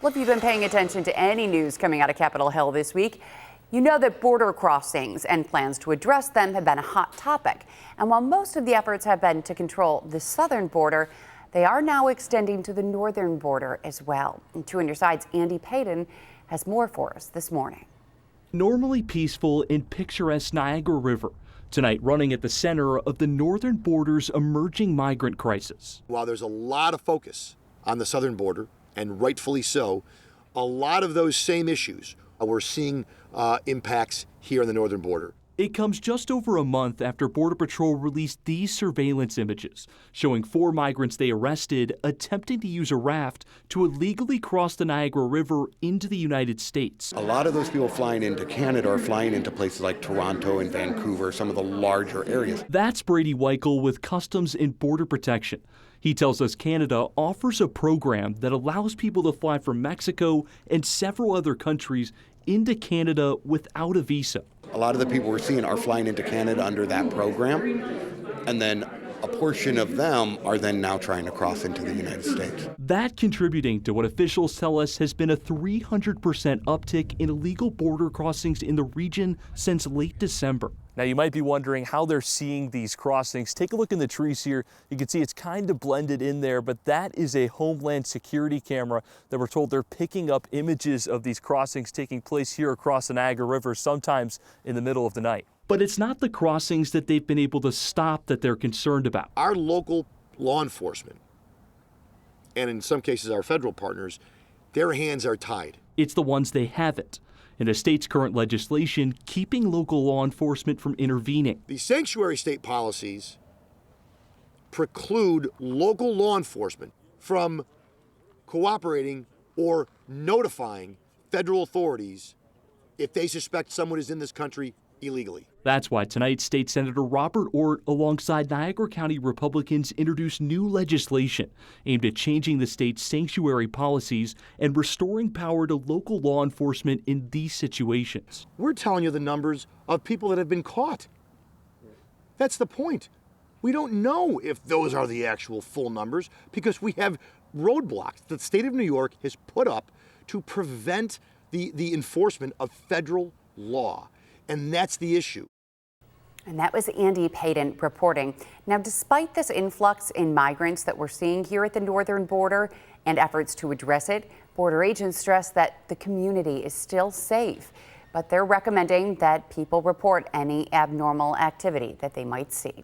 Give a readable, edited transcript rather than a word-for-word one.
Well, if you've been paying attention to any news coming out of Capitol Hill this week, you know that border crossings and plans to address them have been a hot topic. And while most of the efforts have been to control the southern border, they are now extending to the northern border as well. And 2 on your side's Andy Payton has more for us this morning. Normally peaceful and picturesque Niagara River, tonight running at the center of the northern border's emerging migrant crisis. While there's a lot of focus on the southern border, and rightfully so, a lot of those same issues we're seeing impacts here on the northern border. It comes just over a month after Border Patrol released these surveillance images showing 4 migrants they arrested attempting to use a raft to illegally cross the Niagara River into the United States. A lot of those people flying into Canada are flying into places like Toronto and Vancouver, some of the larger areas. That's Brady Weichel with Customs and Border Protection. He tells us Canada offers a program that allows people to fly from Mexico and several other countries into Canada without a visa. A lot of the people we're seeing are flying into Canada under that program, and then a portion of them are then now trying to cross into the United States. That contributing to what officials tell us has been a 300% uptick in illegal border crossings in the region since late December. Now you might be wondering how they're seeing these crossings. Take a look in the trees here. You can see it's kind of blended in there, but that is a Homeland Security camera that we're told they're picking up images of these crossings taking place here across the Niagara River, sometimes in the middle of the night. But it's not the crossings that they've been able to stop that they're concerned about. Our local law enforcement, and in some cases our federal partners, their hands are tied. It's the ones they haven't. In the state's current legislation, keeping local law enforcement from intervening. The sanctuary state policies preclude local law enforcement from cooperating or notifying federal authorities if they suspect someone is in this country illegally. That's why tonight State Senator Robert Ort, alongside Niagara County Republicans, introduced new legislation aimed at changing the state's sanctuary policies and restoring power to local law enforcement in these situations. We're telling you the numbers of people that have been caught. That's the point. We don't know if those are the actual full numbers because we have roadblocks that the state of New York has put up to prevent the enforcement of federal law. And that's the issue. And that was Andy Payton reporting. Now, despite this influx in migrants that we're seeing here at the northern border and efforts to address it, border agents stress that the community is still safe. But they're recommending that people report any abnormal activity that they might see.